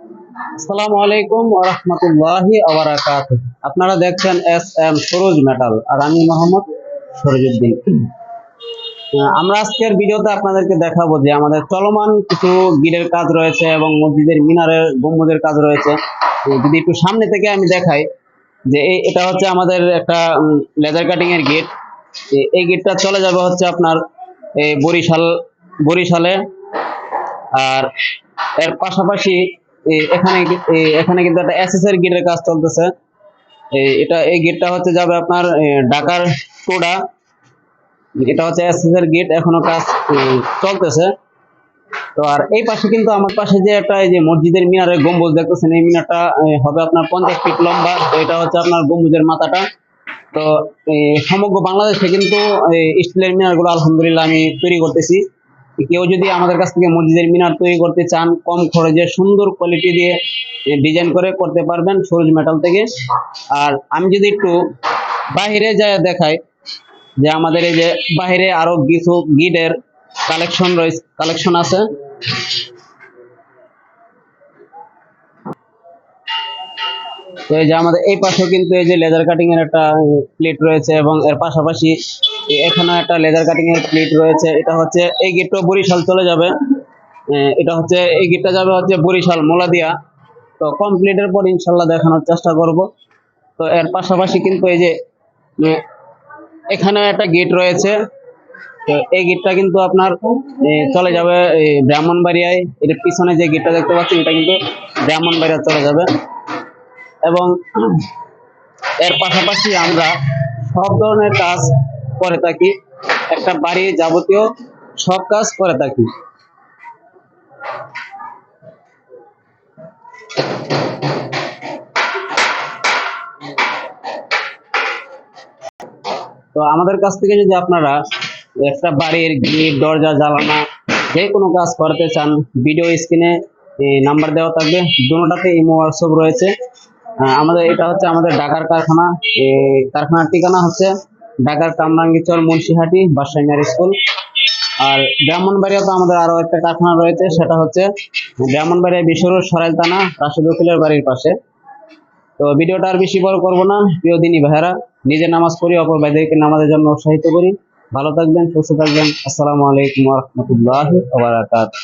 আসসালামু আলাইকুম ওয়া রাহমাতুল্লাহি ওয়া বারাকাতুহু। আপনারা দেখছেন এস সুরুজ মেটাল আর আমি মোহাম্মদ সরজুদ্দিন। আমরা আজকের ভিডিওতে আপনাদেরকে দেখাবো যে আমাদের চলমান কিছু গিরের কাজ রয়েছে এবং মসজিদের মিনারের গম্বুজের কাজ রয়েছে। যদি একটু সামনে থেকে আমি দেখাই যে এটা হচ্ছে আমাদের একটা লেদার কাটিং এর গেট। এই গেটটা চলে যাবে হচ্ছে আপনার বরিশালে। আর এর পাশাপাশি এখানে এখানে কিন্তু একটা এসএস এর গেটের কাজ চলতেছে। এই গেটটা হচ্ছে যাবে আপনার ঢাকার টোডা। এটা হচ্ছে এসএস এর গেট, এখনো কাজ চলতেছে। তো আর এই পাশে কিন্তু আমার পাশে যে একটা এই যে মসজিদের মিনারের গম্বুজ দেখতেছেন, এই মিনারটা হবে আপনার 50 ফিট লম্বা। তো এটা হচ্ছে আপনার গম্বুজের মাথাটা। তো সমগ্র বাংলাদেশে কিন্তু স্টিলের মিনারগুলো আলহামদুলিল্লাহ আমি তৈরি করতেছি। কেউ যদি আমাদের কাছ থেকে মসজিদের মিনার তৈরি করতে চান, কম খরচে সুন্দর কোয়ালিটি দিয়ে ডিজাইন করে করতে পারবেন সুরুজ মেটাল থেকে। আর আমি যদি একটু বাহিরে যায় দেখাই যে আমাদের এই যে বাহিরে আরো কিছু গিটের কালেকশন আছে। তো এই যে আমাদের এই পাশেও কিন্তু এই যে লেদার কাটিং এর একটা প্লেট রয়েছে এবং এর পাশাপাশি এখানে একটা লেদার কাটিং এর প্লেট রয়েছে। এটা হচ্ছে এই গেটটা বরিশাল চলে যাবে। এটা হচ্ছে এই গেটটা যাবে হচ্ছে বরিশাল মোলাদিয়া। তো কমপ্লিটের পর ইনশাল্লাহ দেখানোর চেষ্টা করব। তো এর পাশাপাশি কিন্তু এই যে এখানে একটা গেট রয়েছে। তো এই গেটটা কিন্তু আপনার চলে যাবে ব্রাহ্মণবাড়িয়ায়। এর পিছনে যে গেটটা দেখতে পাচ্ছেন এটা কিন্তু ব্রাহ্মণবাড়িয়া চলে যাবে। এবং এর পাশাপাশি আমরা সব ধরনের কাজ করে থাকি, একটা বাড়ির যাবতীয় সব কাজ করে থাকি। তো আমাদের কাছ থেকে যদি আপনারা একটা বাড়ির গেট, দরজা, জানালা যে কোনো কাজ করতে চান, ভিডিও স্ক্রিনে নাম্বার দেওয়া থাকবে, দুটোটাতে ইমো হোয়াটসঅ্যাপ রয়েছে। আমাদের এটা হচ্ছে আমাদের ঢাকার কারখানা। কারখানার ঠিকানা হচ্ছে ঢাকার কামরাঙ্গীরচর মুন্সিহাটি বাদশাহী মিয়ার স্কুল। আর ব্রাহ্মণবাড়িয়া তো আমাদের আরো একটা কারখানা রয়েছে, সেটা হচ্ছে ব্রাহ্মণবাড়িয়া বিশ্বরোড সরাইল থানা রাশেদ উকিলের বাড়ির পাশে। তো ভিডিওটা আর বেশি বড় করবো না। প্রিয় দিনী ভাইয়েরা, নিজে নামাজ পড়ি, অপর ভাইদেরকে নামাজের জন্য উৎসাহিত করি। ভালো থাকবেন, সুস্থ থাকবেন। আসসালামু আলাইকুম ওয়া রাহমাতুল্লাহি ওয়া বারাকাতুহু।